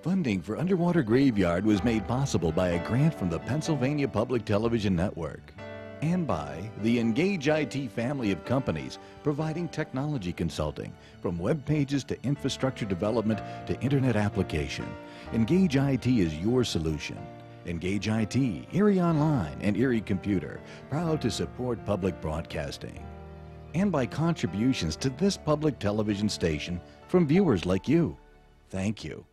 Funding for Underwater Graveyard was made possible by a grant from the Pennsylvania Public Television Network and by the Engage IT family of companies providing technology consulting from web pages to infrastructure development to internet application. Engage IT is your solution. Engage IT, Erie Online, and Erie Computer, proud to support public broadcasting. And by contributions to this public television station from viewers like you. Thank you.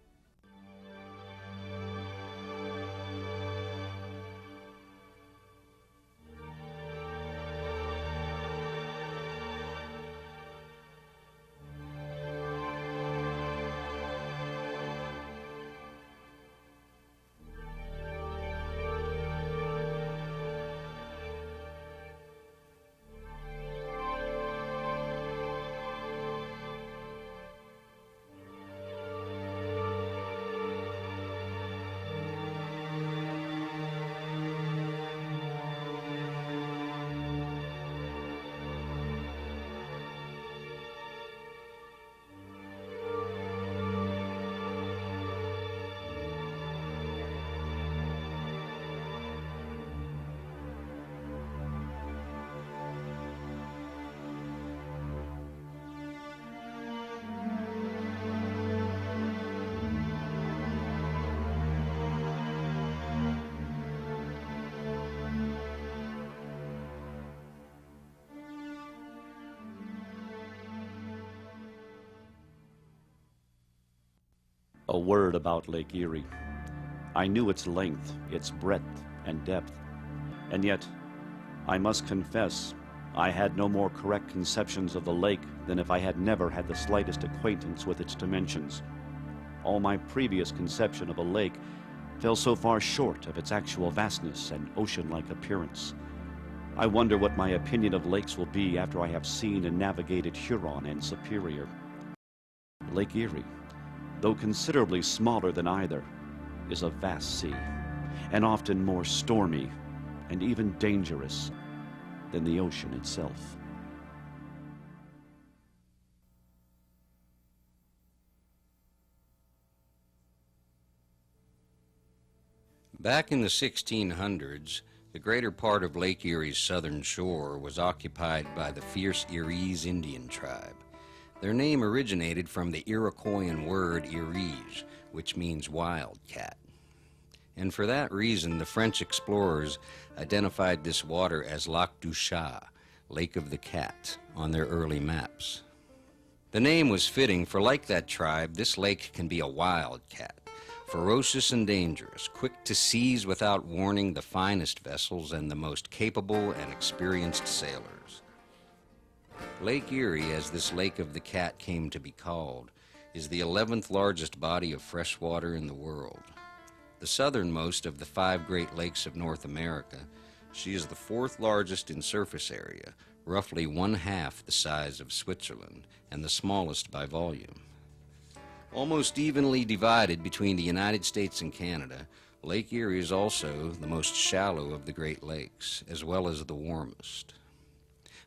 A word about Lake Erie. I knew its length, its breadth and depth, and yet, I must confess, I had no more correct conceptions of the lake than if I had never had the slightest acquaintance with its dimensions. All my previous conception of a lake fell so far short of its actual vastness and ocean-like appearance. I wonder what my opinion of lakes will be after I have seen and navigated Huron and Superior. Lake Erie, though considerably smaller than either, is a vast sea, and often more stormy and even dangerous than the ocean itself. Back in the 1600s, the greater part of Lake Erie's southern shore was occupied by the fierce Eries Indian tribe. Their name originated from the Iroquoian word Eries, which means wildcat. And for that reason, the French explorers identified this water as Lac du Chat, Lake of the Cat, on their early maps. The name was fitting, for like that tribe, this lake can be a wildcat, ferocious and dangerous, quick to seize without warning the finest vessels and the most capable and experienced sailors. Lake Erie, as this Lake of the Cat came to be called, is the 11th largest body of fresh water in the world. The southernmost of the 5 Great Lakes of North America, she is the 4th largest in surface area, roughly 1/2 the size of Switzerland, and the smallest by volume. Almost evenly divided between the United States and Canada, Lake Erie is also the most shallow of the Great Lakes, as well as the warmest.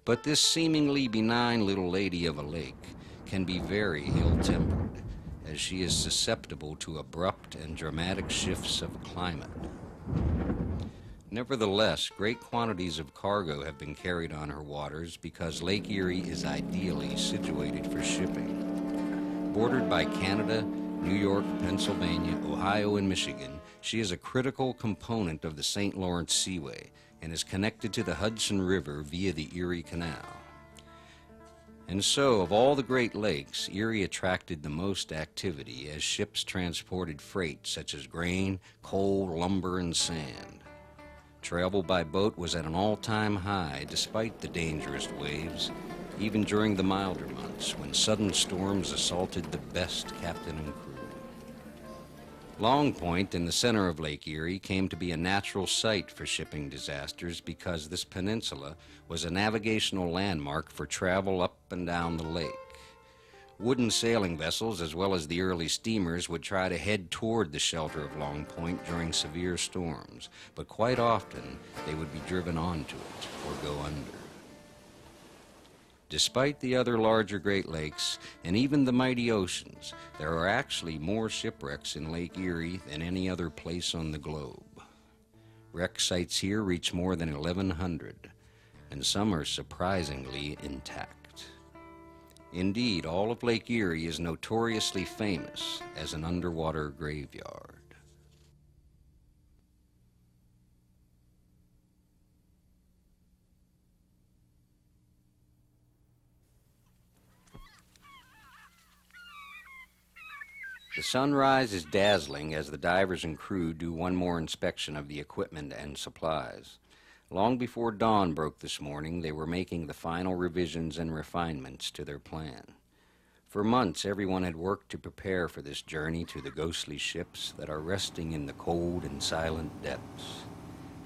But this seemingly benign little lady of a lake can be very ill-tempered, as she is susceptible to abrupt and dramatic shifts of climate. Nevertheless, great quantities of cargo have been carried on her waters because Lake Erie is ideally situated for shipping. Bordered by Canada, New York, Pennsylvania, Ohio, and Michigan, she is a critical component of the St. Lawrence Seaway and is connected to the Hudson River via the Erie Canal. And so, of all the Great Lakes, Erie attracted the most activity as ships transported freight such as grain, coal, lumber, and sand. Travel by boat was at an all-time high despite the dangerous waves, even during the milder months when sudden storms assaulted the best captain and crew. Long Point in the center of Lake Erie came to be a natural site for shipping disasters because this peninsula was a navigational landmark for travel up and down the lake. Wooden sailing vessels, as well as the early steamers, would try to head toward the shelter of Long Point during severe storms, but quite often they would be driven onto it or go under. Despite the other larger Great Lakes and even the mighty oceans, there are actually more shipwrecks in Lake Erie than any other place on the globe. Wreck sites here reach more than 1,100, and some are surprisingly intact. Indeed, all of Lake Erie is notoriously famous as an underwater graveyard. The sunrise is dazzling as the divers and crew do one more inspection of the equipment and supplies. Long before dawn broke this morning, they were making the final revisions and refinements to their plan. For months, everyone had worked to prepare for this journey to the ghostly ships that are resting in the cold and silent depths,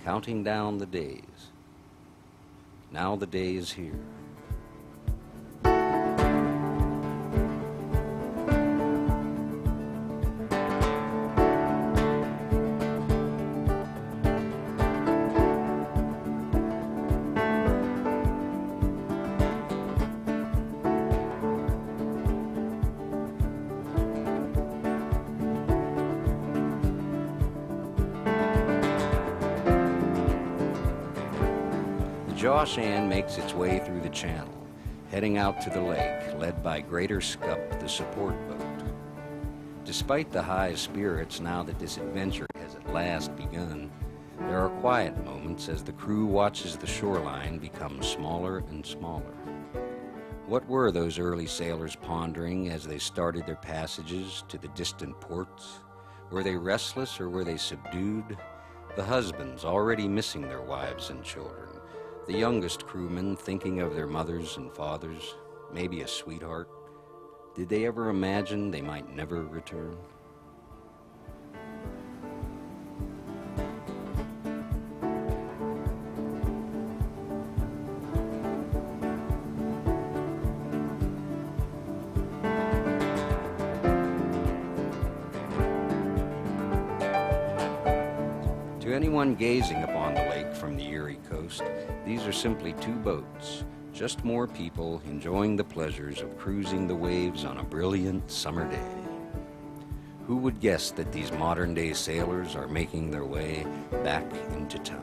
counting down the days. Now the day is here. Josh Ann makes its way through the channel, heading out to the lake, led by Greater Scup, the support boat. Despite the high spirits now that this adventure has at last begun, there are quiet moments as the crew watches the shoreline become smaller and smaller. What were those early sailors pondering as they started their passages to the distant ports? Were they restless or were they subdued? The husbands already missing their wives and children. The youngest crewmen thinking of their mothers and fathers, maybe a sweetheart. Did they ever imagine they might never return? To anyone gazing upon the lake from the Erie coast, these are simply two boats, just more people enjoying the pleasures of cruising the waves on a brilliant summer day. Who would guess that these modern-day sailors are making their way back into time?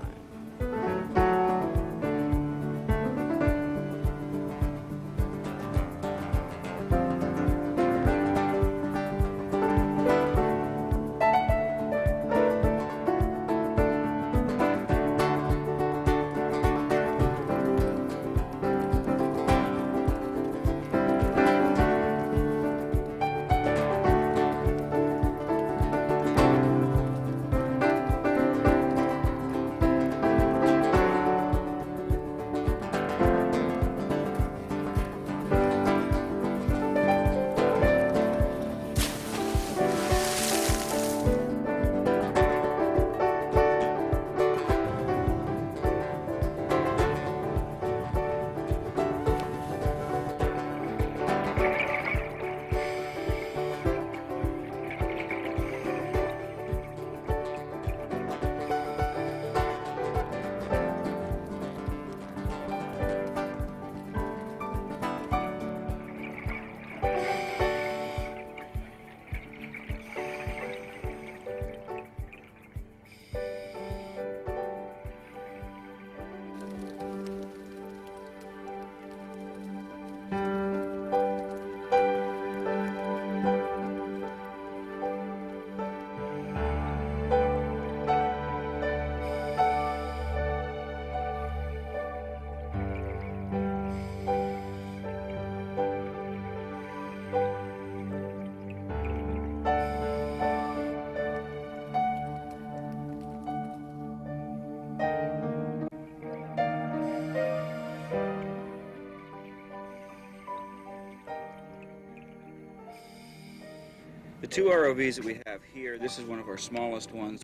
The two ROVs that we have here, this is one of our smallest ones,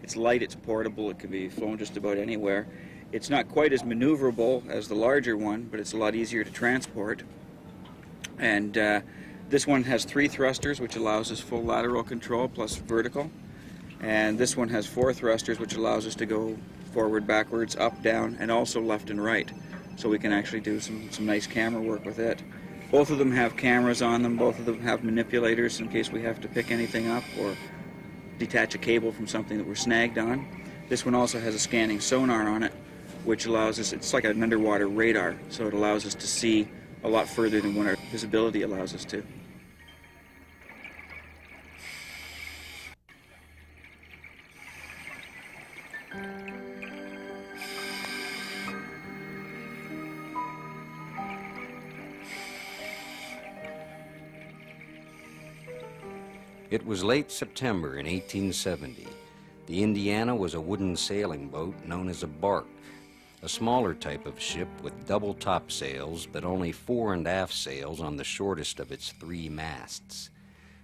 it's light, it's portable, it can be flown just about anywhere. It's not quite as maneuverable as the larger one, but it's a lot easier to transport. And this one has 3 thrusters, which allows us full lateral control plus vertical. And this one has 4 thrusters, which allows us to go forward, backwards, up, down, and also left and right. so we can actually do some nice camera work with it. Both of them have cameras on them. Both of them have manipulators in case we have to pick anything up or detach a cable from something that we're snagged on. This one also has a scanning sonar on it, which allows us, it's like an underwater radar, so it allows us to see a lot further than what our visibility allows us to. It was late September in 1870. The Indiana was a wooden sailing boat known as a bark, a smaller type of ship with double topsails but only fore and aft sails on the shortest of its 3 masts.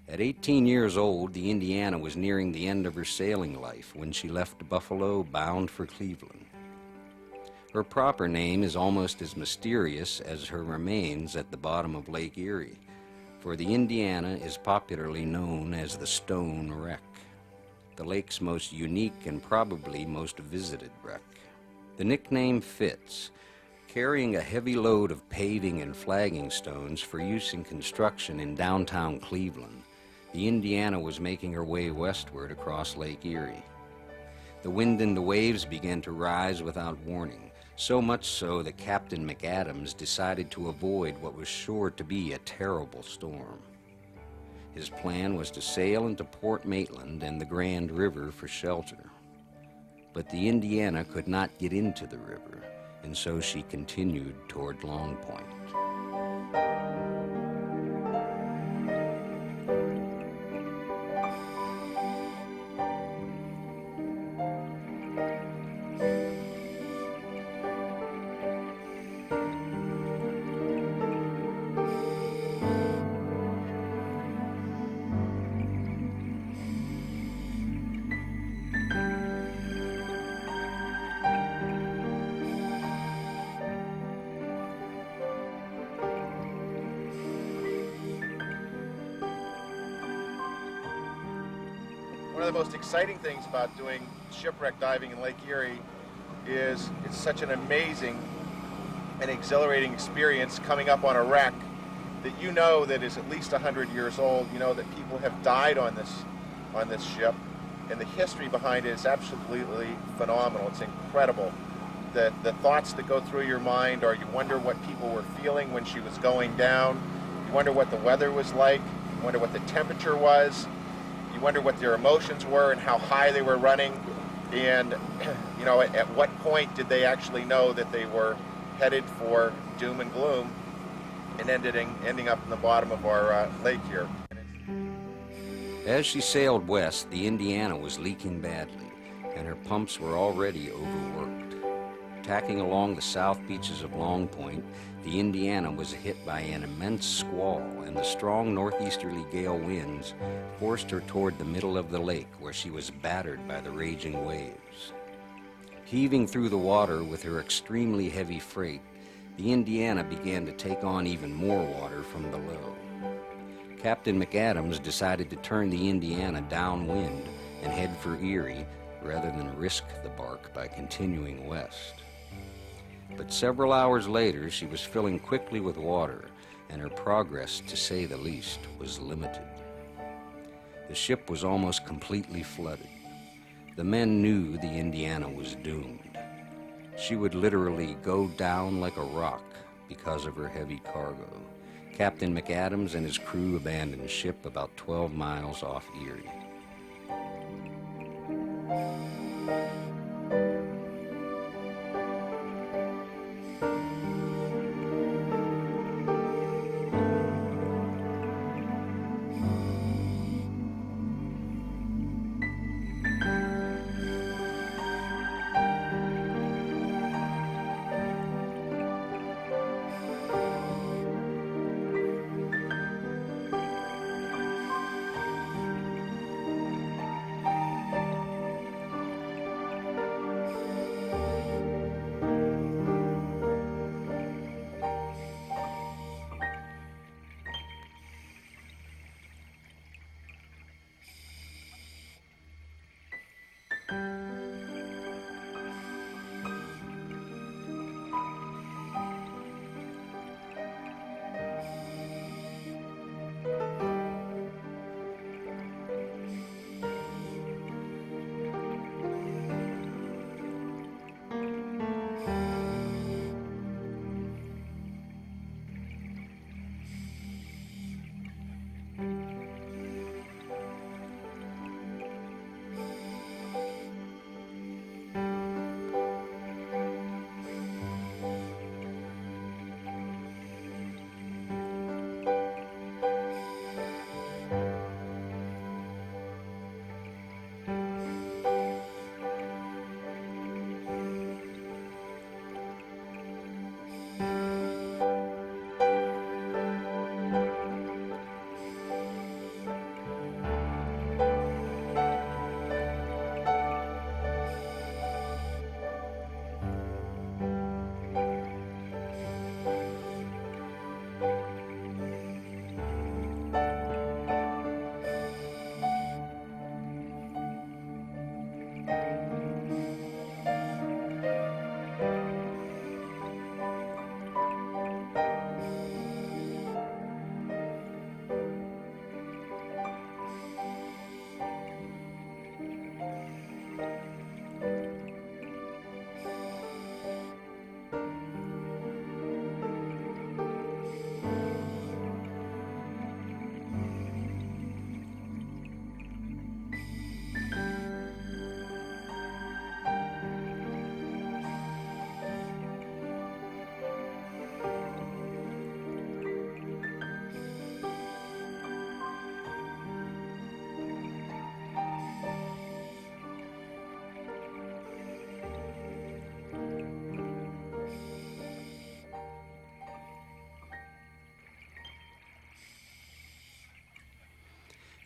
At 18 years old, the Indiana was nearing the end of her sailing life when she left Buffalo bound for Cleveland. Her proper name is almost as mysterious as her remains at the bottom of Lake Erie, for the Indiana is popularly known as the Stone Wreck, the lake's most unique and probably most visited wreck. The nickname fits. Carrying a heavy load of paving and flagging stones for use in construction in downtown Cleveland, the Indiana was making her way westward across Lake Erie. The wind and the waves began to rise without warning, so much so that Captain McAdams decided to avoid what was sure to be a terrible storm. His plan was to sail into Port Maitland and the Grand River for shelter. But the Indiana could not get into the river, and so she continued toward Long Point. One of the most exciting things about doing shipwreck diving in Lake Erie is it's such an amazing and exhilarating experience coming up on a wreck that you know that is at least 100 years old. You know that people have died on this ship, and the history behind it is absolutely phenomenal. It's incredible. The thoughts that go through your mind are you wonder what people were feeling when she was going down. You wonder what the weather was like. You wonder what the temperature was. You wonder what their emotions were and how high they were running, and you know, at what point did they actually know that they were headed for doom and gloom and ending up in the bottom of our lake here. As she sailed west, the Indiana was leaking badly, and her pumps were already overworked. Tacking along the south beaches of Long Point, the Indiana was hit by an immense squall, and the strong northeasterly gale winds forced her toward the middle of the lake, where she was battered by the raging waves. Heaving through the water with her extremely heavy freight, the Indiana began to take on even more water from below. Captain McAdams decided to turn the Indiana downwind and head for Erie rather than risk the bark by continuing west. But several hours later, she was filling quickly with water, and her progress, to say the least, was limited. The ship was almost completely flooded. The men knew the Indiana was doomed. She would literally go down like a rock because of her heavy cargo. Captain McAdams and his crew abandoned ship about 12 miles off Erie.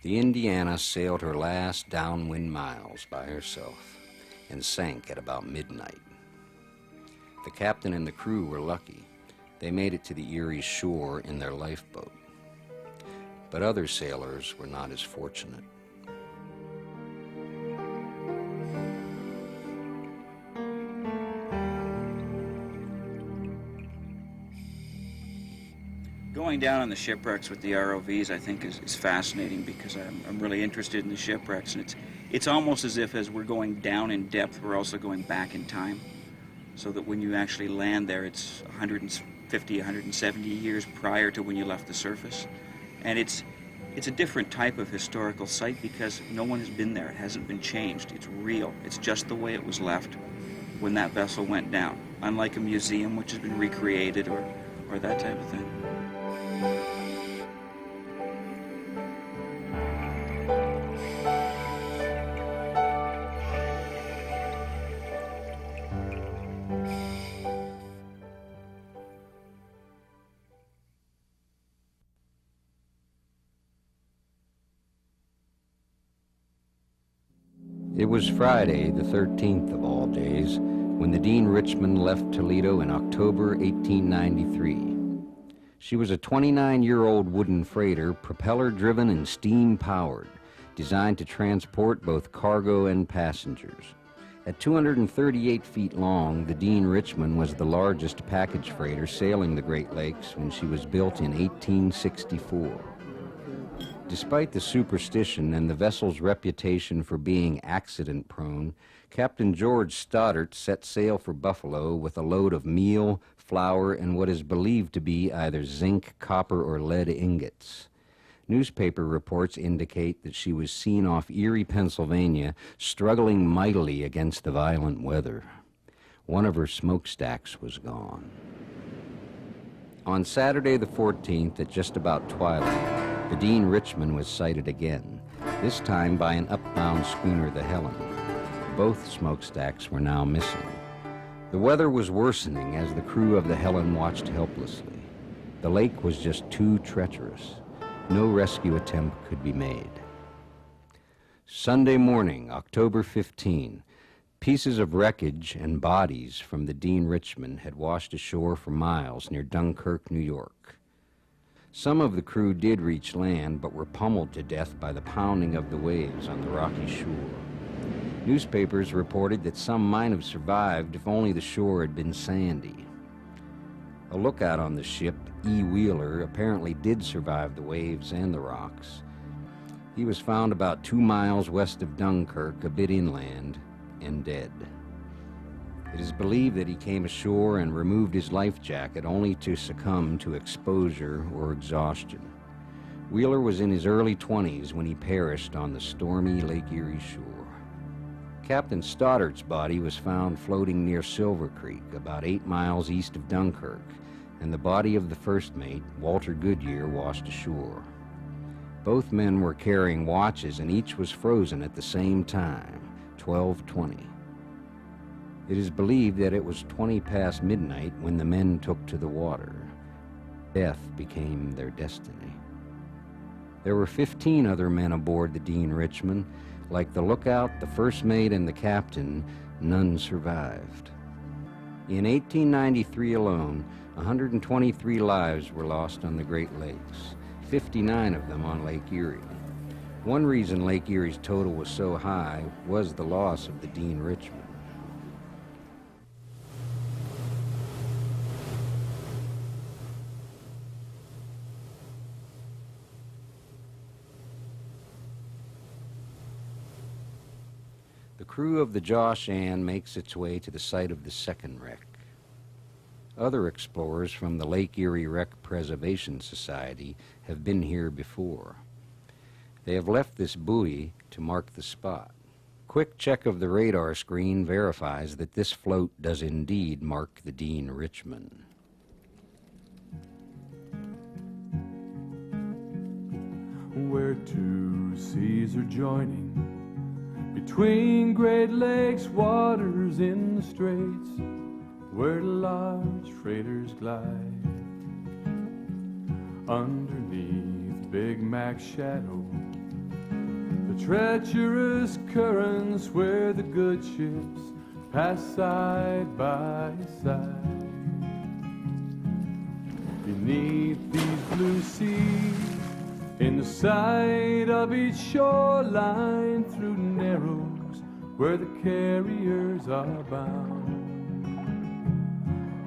The Indiana sailed her last downwind miles by herself and sank at about midnight. The captain and the crew were lucky. They made it to the Erie shore in their lifeboat. But other sailors were not as fortunate. Going down on the shipwrecks with the ROVs, I think, is fascinating because I'm really interested in the shipwrecks, and it's almost as if as we're going down in depth, we're also going back in time, so that when you actually land there, it's 150, 170 years prior to when you left the surface, and it's a different type of historical site because no one has been there. It hasn't been changed. It's real. It's just the way it was left when that vessel went down, unlike a museum which has been recreated or that type of thing. It was Friday, the 13th of all days, when the Dean Richmond left Toledo in October 1893. She was a 29-year-old wooden freighter, propeller-driven and steam-powered, designed to transport both cargo and passengers. At 238 feet long, the Dean Richmond was the largest package freighter sailing the Great Lakes when she was built in 1864. Despite the superstition and the vessel's reputation for being accident-prone, Captain George Stoddart set sail for Buffalo with a load of meal, flour, and what is believed to be either zinc, copper, or lead ingots. Newspaper reports indicate that she was seen off Erie, Pennsylvania, struggling mightily against the violent weather. One of her smokestacks was gone. On Saturday the 14th, at just about twilight, the Dean Richmond was sighted again, this time by an upbound schooner, the Helen. Both smokestacks were now missing. The weather was worsening as the crew of the Helen watched helplessly. The lake was just too treacherous. No rescue attempt could be made. Sunday morning, October 15, pieces of wreckage and bodies from the Dean Richmond had washed ashore for miles near Dunkirk, New York. Some of the crew did reach land, but were pummeled to death by the pounding of the waves on the rocky shore. Newspapers reported that some might have survived if only the shore had been sandy. A lookout on the ship, E. Wheeler, apparently did survive the waves and the rocks. He was found about 2 miles west of Dunkirk, a bit inland, and dead. It is believed that he came ashore and removed his life jacket only to succumb to exposure or exhaustion. Wheeler was in his early 20s when he perished on the stormy Lake Erie shore. Captain Stoddart's body was found floating near Silver Creek, about 8 miles east of Dunkirk, and the body of the first mate, Walter Goodyear, washed ashore. Both men were carrying watches, and each was frozen at the same time, 12:20. It is believed that it was 20 past midnight when the men took to the water. Death became their destiny. There were 15 other men aboard the Dean Richmond. Like the lookout, the first mate, and the captain, none survived. In 1893 alone, 123 lives were lost on the Great Lakes, 59 of them on Lake Erie. One reason Lake Erie's total was so high was the loss of the Dean Richmond. The crew of the Josh Ann makes its way to the site of the second wreck. Other explorers from the Lake Erie Wreck Preservation Society have been here before. They have left this buoy to mark the spot. Quick check of the radar screen verifies that this float does indeed mark the Dean Richmond. Where two seas are joining, between Great Lakes waters in the straits, where large freighters glide. Underneath Big Mac's shadow, the treacherous currents where the good ships pass side by side. Beneath these blue seas, in the sight of each shoreline, through narrows where the carriers are bound,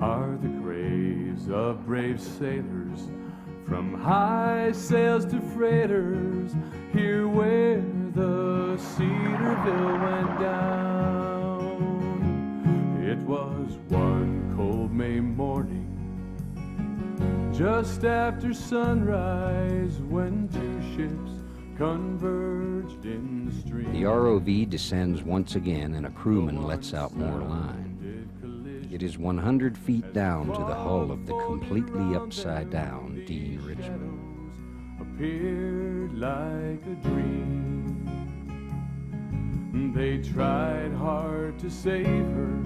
are the graves of brave sailors, from high sails to freighters, here where the Cedarville went down. It was one cold May morning, just after sunrise, when two ships converged in the stream. The ROV descends once again and a crewman lets out more line. It is 100 feet down to the hull of the completely upside down Dean Richmond. Appeared like a dream. They tried hard to save her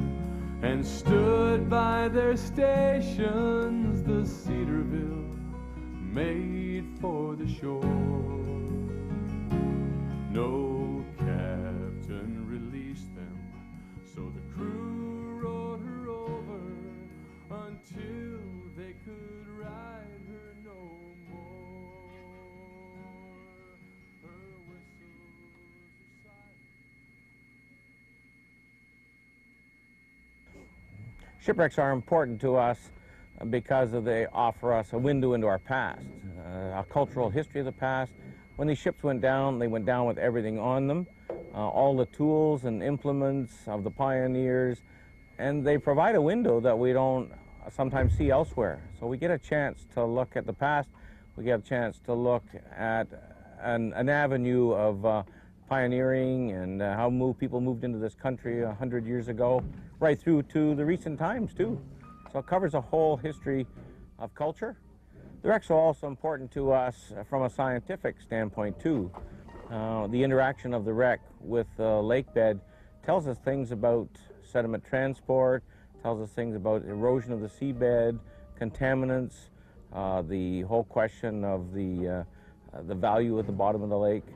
and stood by their stations. The Cedarville made for the shore. No captain released them, so the crew rowed her over until they could ride her no more. Her whistles are silent. Shipwrecks are important to us because they offer us a window into our past, a cultural history of the past. When these ships went down, they went down with everything on them, all the tools and implements of the pioneers, and they provide a window that we don't sometimes see elsewhere. So we get a chance to look at the past, we get a chance to look at an avenue of pioneering and how people moved into this country 100 years ago, right through to the recent times too. So it covers a whole history of culture. The wrecks are also important to us from a scientific standpoint too. The interaction of the wreck with the lake bed tells us things about sediment transport, tells us things about erosion of the seabed, contaminants, the whole question of the value at the bottom of the lake.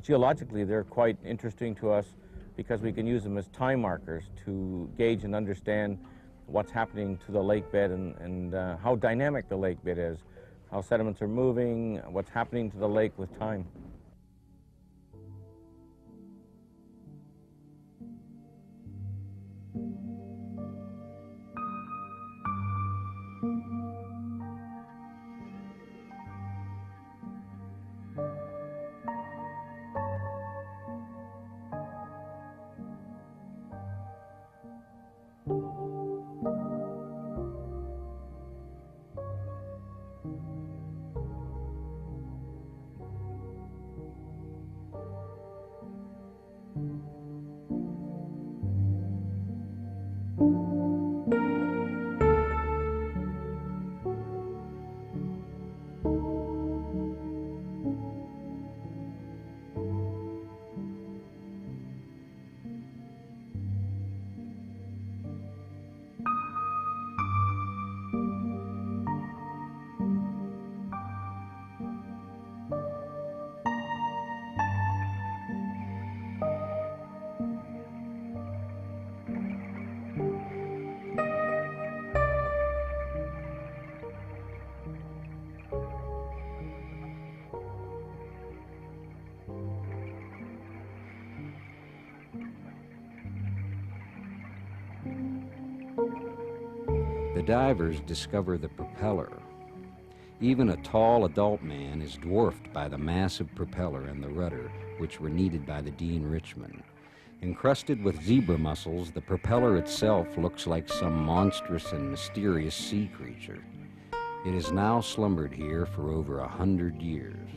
Geologically, they're quite interesting to us because we can use them as time markers to gauge and understand what's happening to the lake bed and how dynamic the lake bed is, how sediments are moving, what's happening to the lake with time. The divers discover the propeller. Even a tall adult man is dwarfed by the massive propeller and the rudder, which were needed by the Dean Richmond. Encrusted with zebra mussels, the propeller itself looks like some monstrous and mysterious sea creature. It has now slumbered here for over 100 years.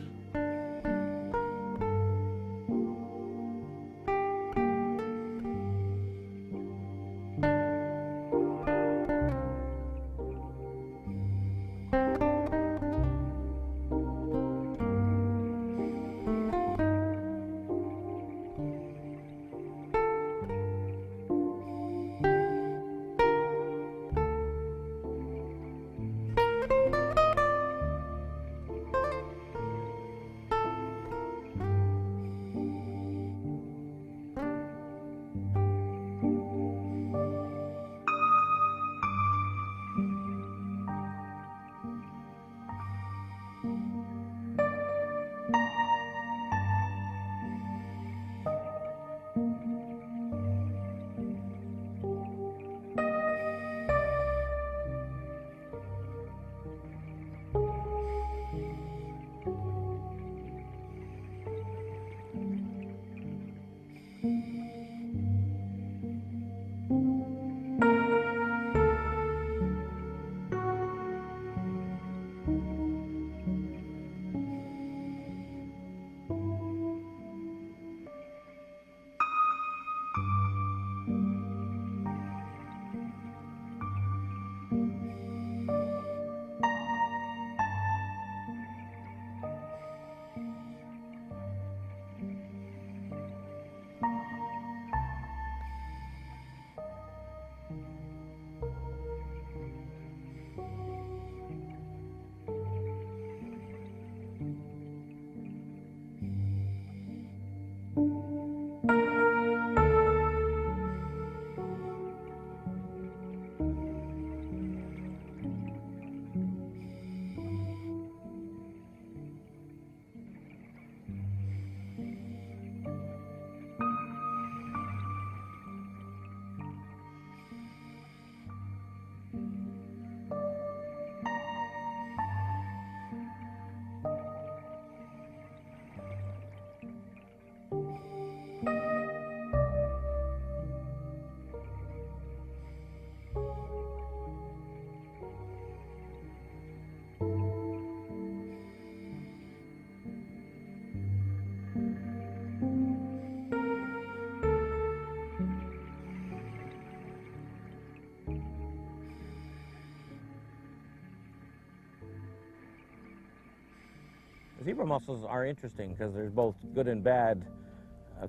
Zebra mussels are interesting because there's both good and bad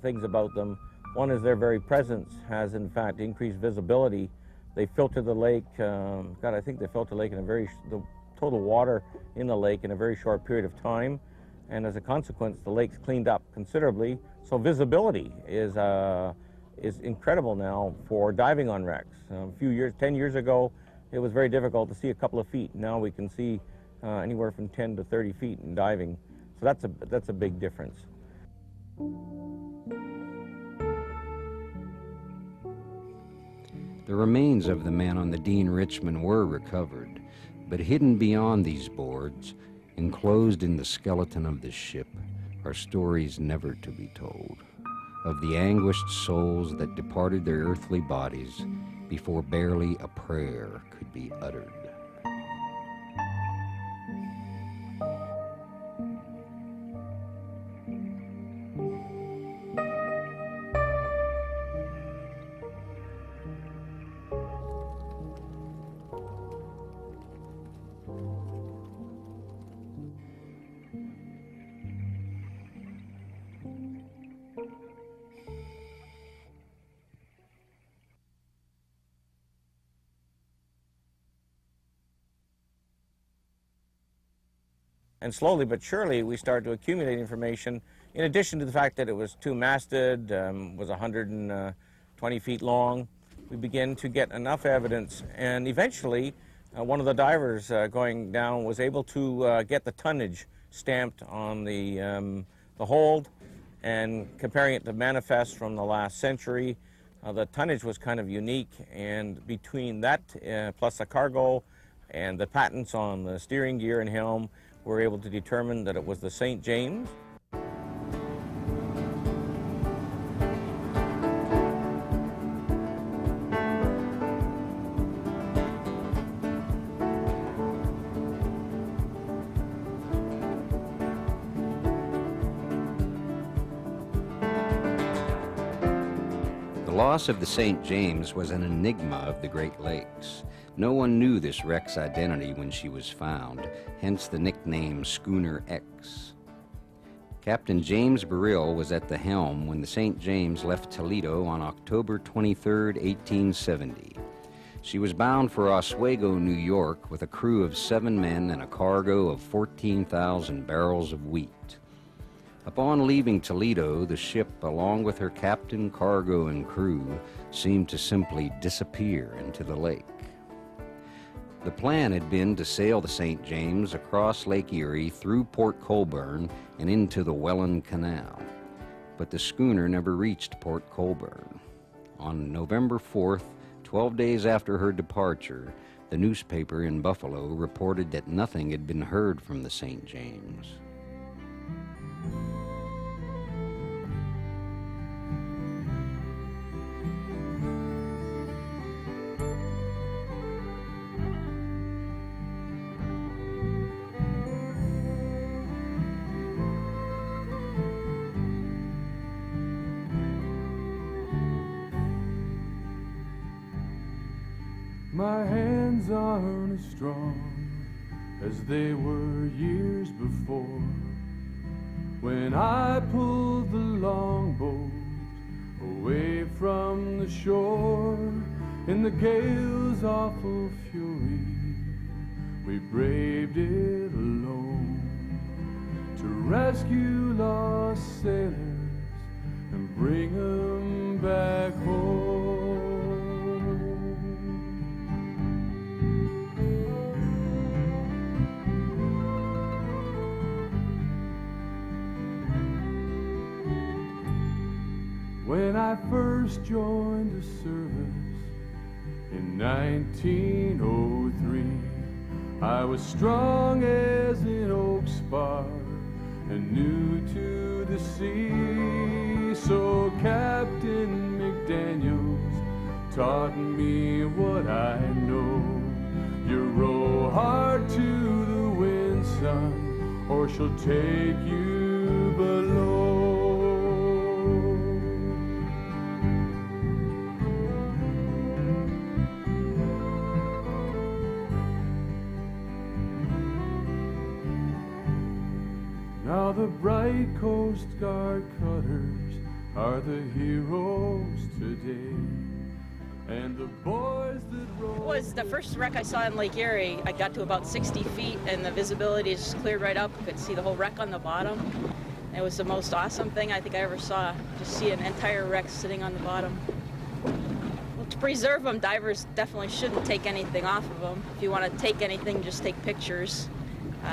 things about them. One is their very presence has in fact increased visibility. They filter the lake, I think they filter the lake in the total water in the lake in a very short period of time. And as a consequence, the lake's cleaned up considerably. So visibility is incredible now for diving on wrecks. 10 years ago, it was very difficult to see a couple of feet. Now we can see anywhere from 10 to 30 feet in diving. So that's a big difference. The remains of the men on the Dean Richmond were recovered, but hidden beyond these boards, enclosed in the skeleton of the ship, are stories never to be told, of the anguished souls that departed their earthly bodies before barely a prayer could be uttered. And slowly but surely, we started to accumulate information. In addition to the fact that it was two-masted, was 120 feet long, we began to get enough evidence. And eventually, one of the divers going down was able to get the tonnage stamped on the hold, and comparing it to manifests from the last century, the tonnage was kind of unique. And between that, plus the cargo and the patents on the steering gear and helm, we're able to determine that it was the St. James. The loss of the St. James was an enigma of the Great Lakes. No one knew this wreck's identity when she was found, hence the nickname Schooner X. Captain James Burrill was at the helm when the St. James left Toledo on October 23, 1870. She was bound for Oswego, New York, with a crew of 7 men and a cargo of 14,000 barrels of wheat. Upon leaving Toledo, the ship, along with her captain, cargo, and crew, seemed to simply disappear into the lake. The plan had been to sail the St. James across Lake Erie through Port Colborne and into the Welland Canal, but the schooner never reached Port Colborne. On November 4th, 12 days after her departure, the newspaper in Buffalo reported that nothing had been heard from the St. James. My hands aren't as strong as they were years before, when I pulled the longboat away from the shore. In the gale's awful fury, we braved it alone to rescue lost sailors and bring 'em back home. When I first joined the service in 1903, I was strong as an oak spar and new to the sea. So Captain McDaniels taught me what I know. You row hard to the wind, son, or she'll take you below. Now the bright Coast Guard cutters are the heroes today, and the boys that roll... It was the first wreck I saw in Lake Erie. I got to about 60 feet and the visibility just cleared right up. You could see the whole wreck on the bottom. It was the most awesome thing I think I ever saw, just see an entire wreck sitting on the bottom. Well, to preserve them, divers definitely shouldn't take anything off of them. If you want to take anything, just take pictures.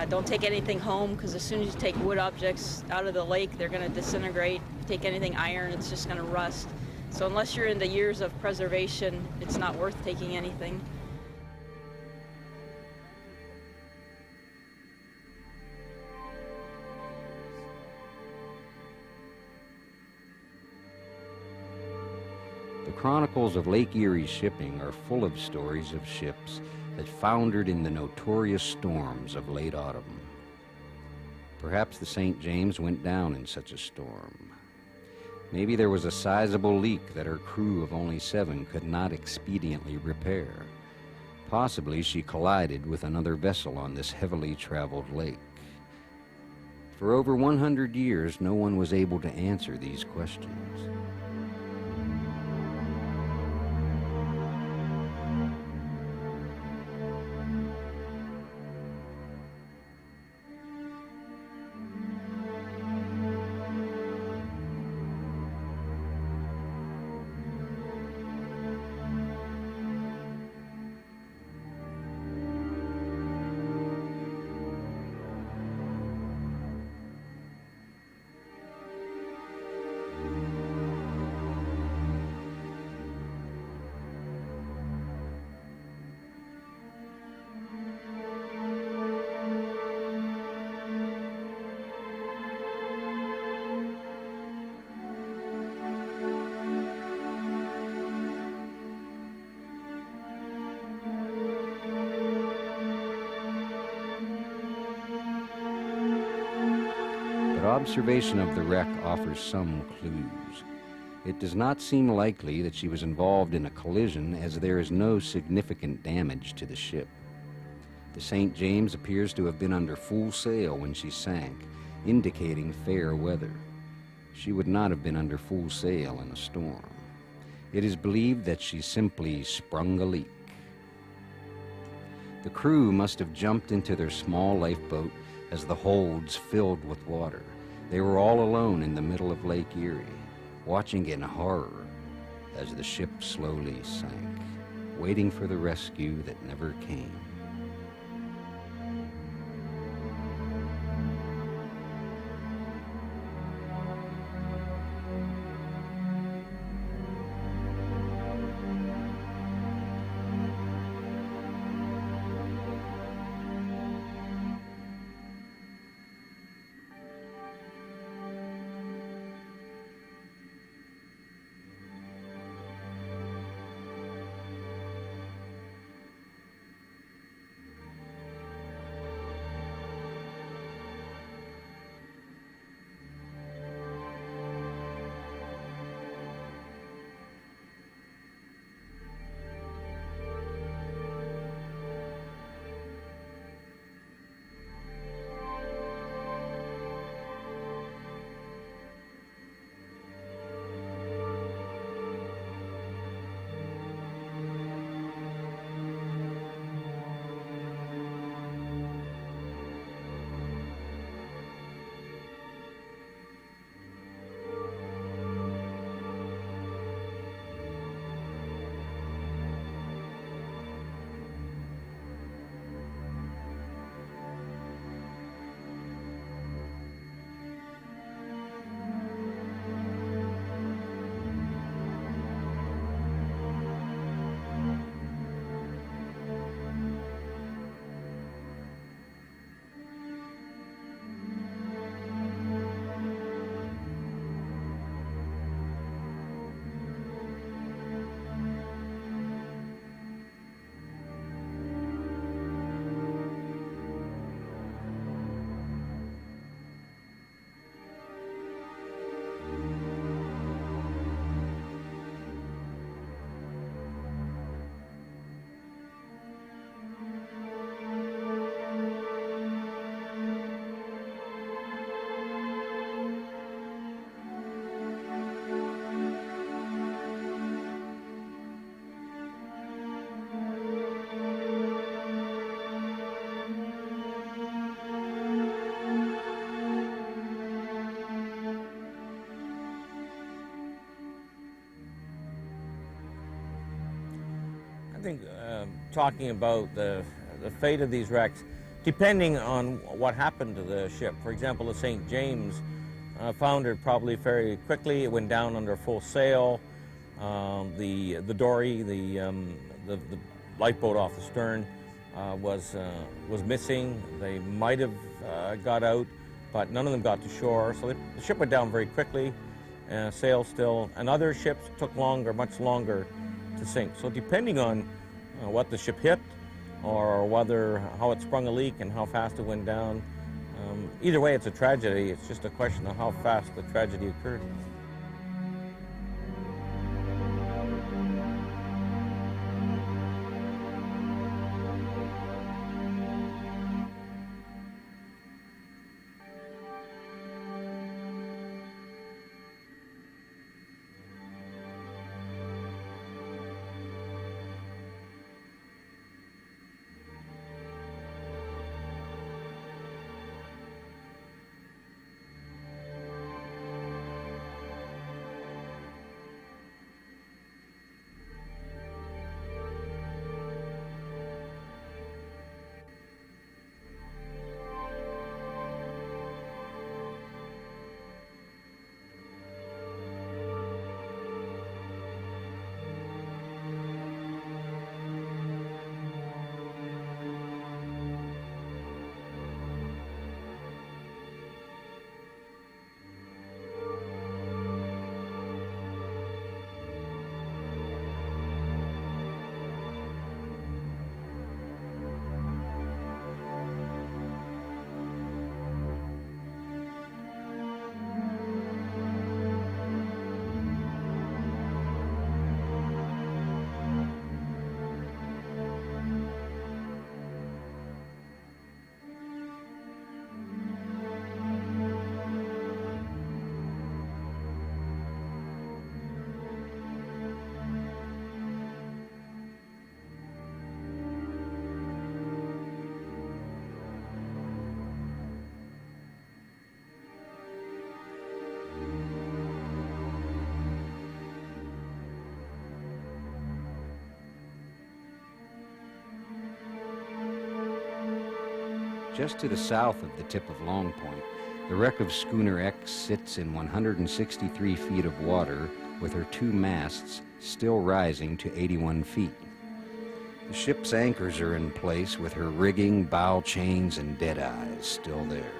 Don't take anything home, because as soon as you take wood objects out of the lake, they're going to disintegrate. If you take anything iron, it's just going to rust. So unless you're in the years of preservation, it's not worth taking anything. The chronicles of Lake Erie shipping are full of stories of ships that foundered in the notorious storms of late autumn. Perhaps the St. James went down in such a storm. Maybe there was a sizable leak that her crew of only 7 could not expediently repair. Possibly she collided with another vessel on this heavily traveled lake. For over 100 years, no one was able to answer these questions. But observation of the wreck offers some clues. It does not seem likely that she was involved in a collision, as there is no significant damage to the ship. The St. James appears to have been under full sail when she sank, indicating fair weather. She would not have been under full sail in a storm. It is believed that she simply sprung a leak. The crew must have jumped into their small lifeboat as the holds filled with water. They were all alone in the middle of Lake Erie, watching in horror as the ship slowly sank, waiting for the rescue that never came. think talking about the fate of these wrecks, depending on what happened to the ship. For example, the St. James foundered probably very quickly. It went down under full sail. The dory, the lifeboat off the stern, was missing. They might have got out, but none of them got to shore. So the ship went down very quickly, sailed still, and other ships took longer, much longer to sink. So depending on what the ship hit, or how it sprung a leak and how fast it went down, either way it's a tragedy. It's just a question of how fast the tragedy occurred. Just to the south of the tip of Long Point, the wreck of Schooner X sits in 163 feet of water with her two masts still rising to 81 feet. The ship's anchors are in place with her rigging, bow chains, and deadeyes still there.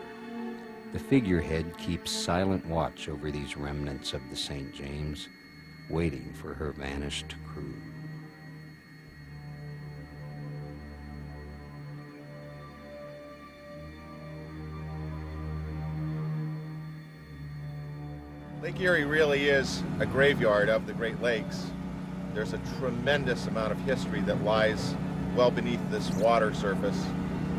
The figurehead keeps silent watch over these remnants of the St. James, waiting for her vanished crew. Lake Erie really is a graveyard of the Great Lakes. There's a tremendous amount of history that lies well beneath this water surface.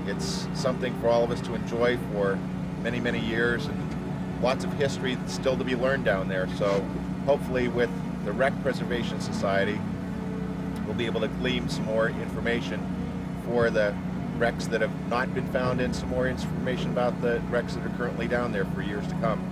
It's something for all of us to enjoy for many, many years, and lots of history still to be learned down there. So hopefully with the Wreck Preservation Society, we'll be able to glean some more information for the wrecks that have not been found and some more information about the wrecks that are currently down there for years to come.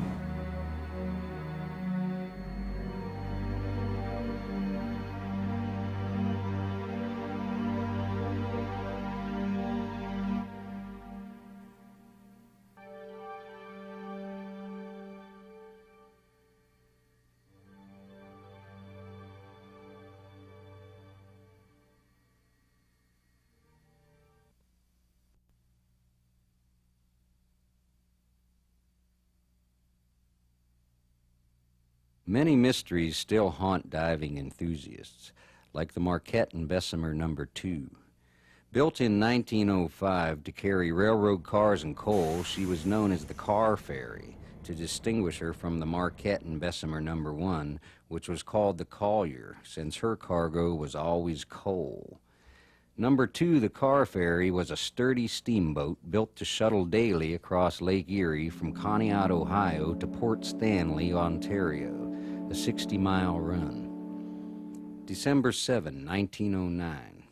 Many mysteries still haunt diving enthusiasts, like the Marquette and Bessemer No. 2. Built in 1905 to carry railroad cars and coal, she was known as the Car Ferry, to distinguish her from the Marquette and Bessemer No. 1, which was called the Collier, since her cargo was always coal. No. 2, the Car Ferry, was a sturdy steamboat built to shuttle daily across Lake Erie from Conneaut, Ohio to Port Stanley, Ontario, a 60-mile run. December 7, 1909.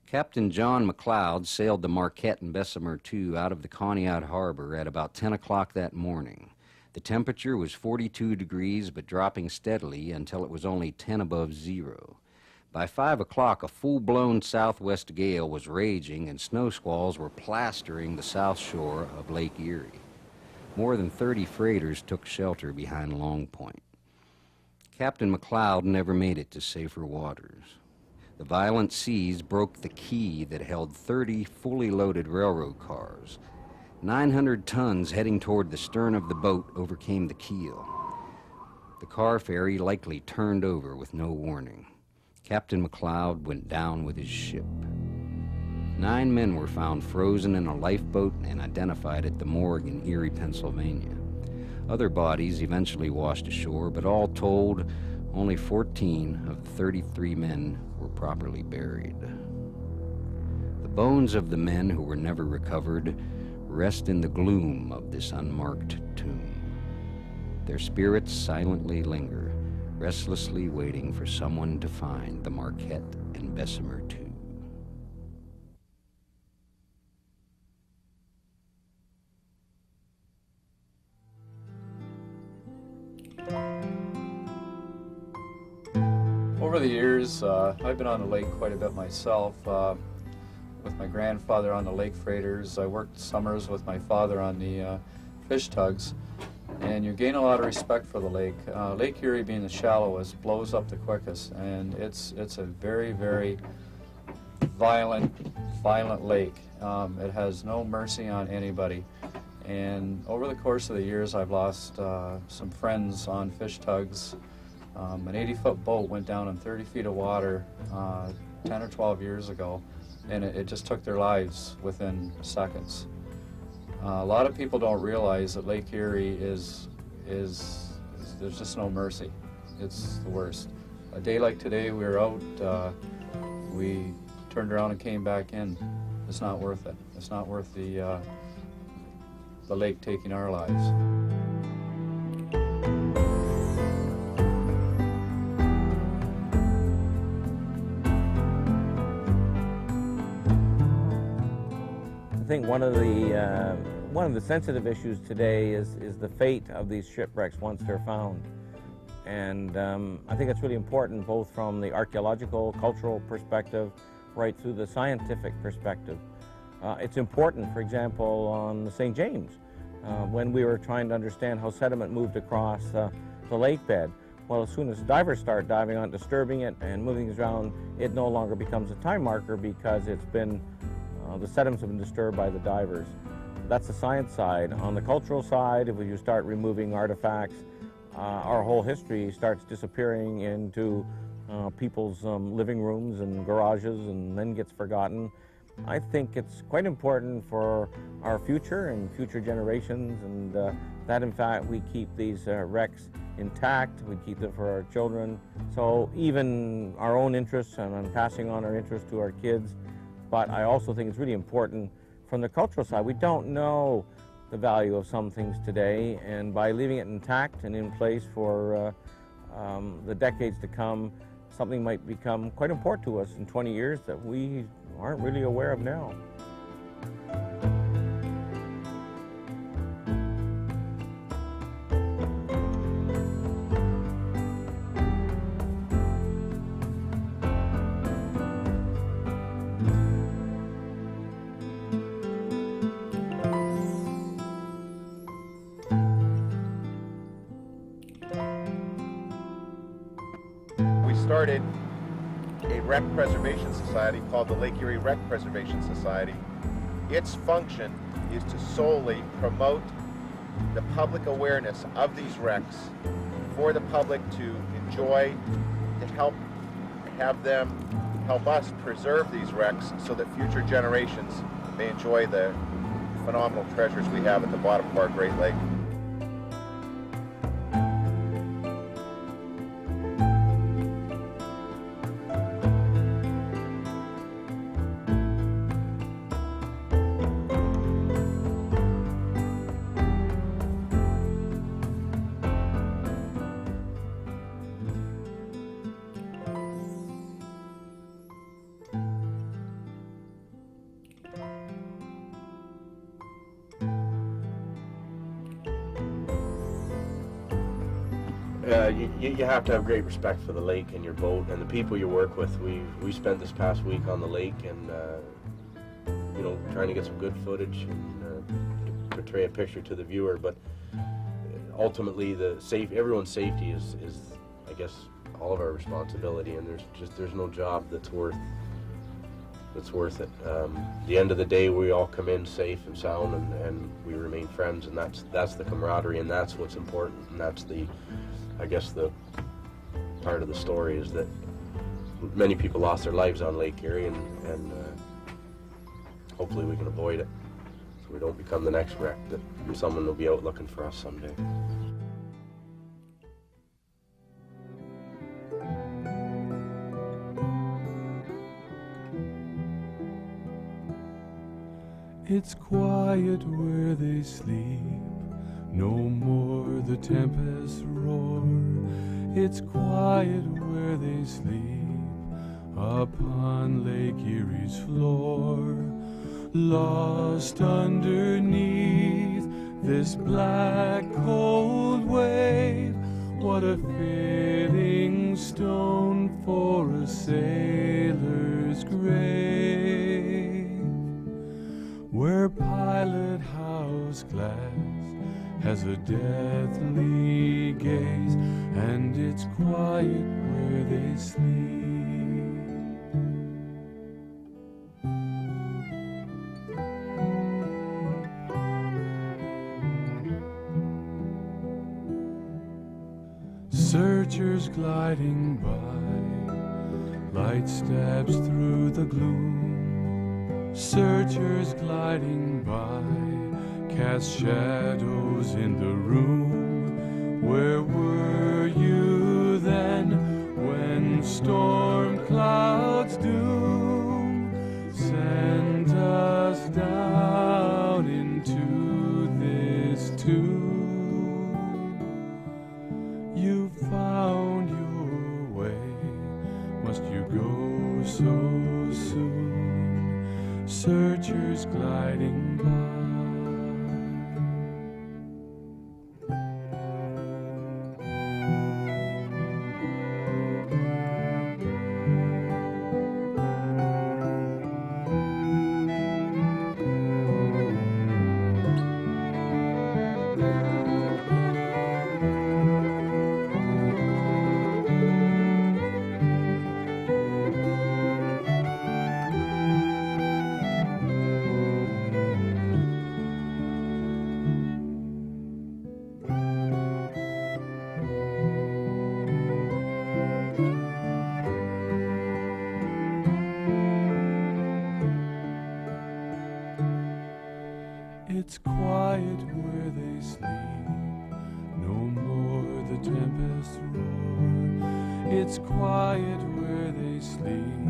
Captain John McLeod sailed the Marquette and Bessemer II out of the Conneaut harbor at about 10 o'clock that morning. The temperature was 42 degrees, but dropping steadily until it was only 10 above zero. By 5 o'clock, a full-blown southwest gale was raging and snow squalls were plastering the south shore of Lake Erie. More than 30 freighters took shelter behind Long Point. Captain McLeod never made it to safer waters. The violent seas broke the quay that held 30 fully loaded railroad cars. 900 tons heading toward the stern of the boat overcame the keel. The car ferry likely turned over with no warning. Captain McLeod went down with his ship. 9 men were found frozen in a lifeboat and identified at the morgue in Erie, Pennsylvania. Other bodies eventually washed ashore, but all told, only 14 of the 33 men were properly buried. The bones of the men who were never recovered rest in the gloom of this unmarked tomb. Their spirits silently linger, restlessly waiting for someone to find the Marquette and Bessemer too. Over the years, I've been on the lake quite a bit myself. With my grandfather on the lake freighters, I worked summers with my father on the fish tugs, and you gain a lot of respect for the lake. Lake Erie, being the shallowest, blows up the quickest, and it's a very, very violent lake. It has no mercy on anybody. And over the course of the years, I've lost some friends on fish tugs. An 80-foot boat went down in 30 feet of water 10 or 12 years ago, and it just took their lives within seconds. A lot of people don't realize that Lake Erie is there's just no mercy. It's the worst. A day like today, we were out, we turned around and came back in. It's not worth it. It's not worth the lake taking our lives. I think one of the sensitive issues today is the fate of these shipwrecks once they're found. And I think it's really important both from the archaeological, cultural perspective, right through the scientific perspective. It's important, for example, on the St. James, when we were trying to understand how sediment moved across the lake bed. Well, as soon as divers start diving on, disturbing it and moving it around, it no longer becomes a time marker because it's been the sediments have been disturbed by the divers. That's the science side. On the cultural side, if you start removing artifacts, our whole history starts disappearing into people's living rooms and garages and then gets forgotten. I think it's quite important for our future and future generations, and that in fact we keep these wrecks intact, we keep them for our children. So even our own interests and passing on our interests to our kids. But I also think it's really important from the cultural side. We don't know the value of some things today, and by leaving it intact and in place for the decades to come, something might become quite important to us in 20 years that we aren't really aware of now. Started a wreck preservation society called the Lake Erie Wreck Preservation Society. Its function is to solely promote the public awareness of these wrecks for the public to enjoy, to help us preserve these wrecks so that future generations may enjoy the phenomenal treasures we have at the bottom of our Great Lake. You have to have great respect for the lake and your boat and the people you work with. We spent this past week on the lake and you know, trying to get some good footage and portray a picture to the viewer. But ultimately, everyone's safety is I guess all of our responsibility. And there's no job that's worth it. At the end of the day, we all come in safe and sound, and we remain friends, and that's the camaraderie, and that's what's important, and that's I guess the part of the story is that many people lost their lives on Lake Erie, and hopefully we can avoid it so we don't become the next wreck that someone will be out looking for us someday. It's quiet where they sleep, no more the tempests roar. It's quiet where they sleep, upon Lake Erie's floor. Lost underneath this black cold wave, what a fitting stone for a sailor's grave, where pilot house glass has a deathly gaze, and it's quiet where they sleep. Searchers gliding by, light stabs through the gloom. Searchers gliding by, cast shadows in the room. Where were you then, when storm clouds doom sent us down into this tomb? You found your way, must you go so soon? Searchers gliding by. It's quiet where they sleep, no more the tempests roar. It's quiet where they sleep,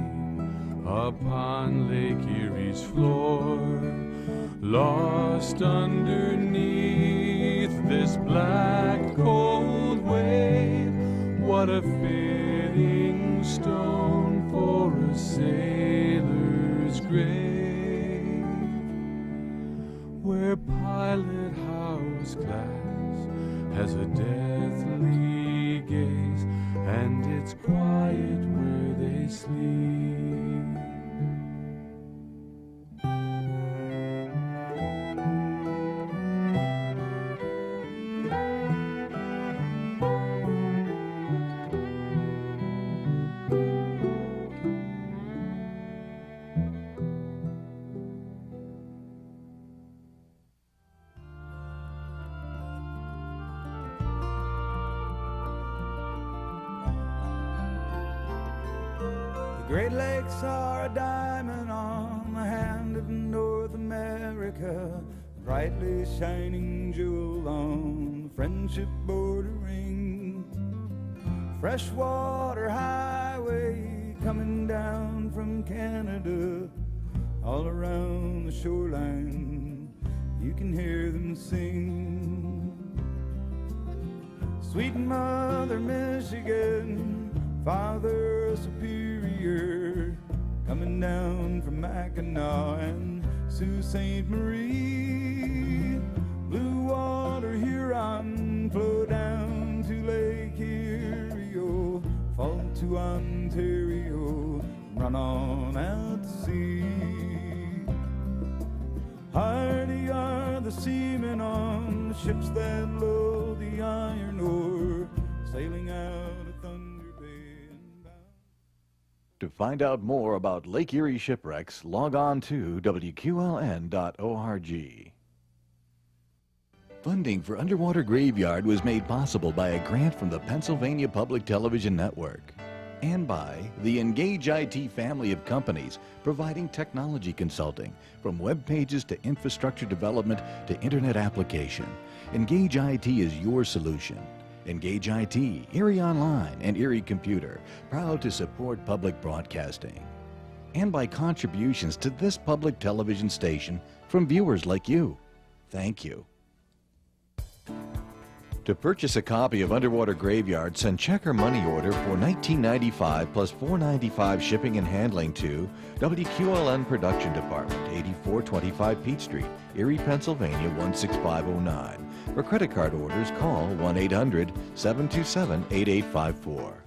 upon Lake Erie's floor. Lost underneath this black cold wave, what a fitting stone for a sailor's grave, where pilot house glass has a deathly gaze, and it's quiet where they sleep. Great Lakes are a diamond on the hand of North America, brightly shining jewel on the friendship bordering. Freshwater highway coming down from Canada, all around the shoreline you can hear them sing. Sweet Mother Michigan, Father Superior, coming down from Mackinac and Sault Ste. Marie. Blue water Huron flow down to Lake Erie. down to Ontario, run on out to sea. Hardy are the seamen on the ships that load the iron ore, sailing out of Thunder Bay and bound. To find out more about Lake Erie shipwrecks, log on to WQLN.org. Funding for Underwater Graveyard was made possible by a grant from the Pennsylvania Public Television Network and by the Engage IT family of companies providing technology consulting from web pages to infrastructure development to internet application. Engage IT is your solution. Engage IT, Erie Online, and Erie Computer, proud to support public broadcasting. And by contributions to this public television station from viewers like you. Thank you. To purchase a copy of Underwater Graveyard, send check or money order for $19.95 plus $4.95 shipping and handling to WQLN Production Department, 8425 Peach Street, Erie, Pennsylvania 16509. For credit card orders, call 1-800-727-8854.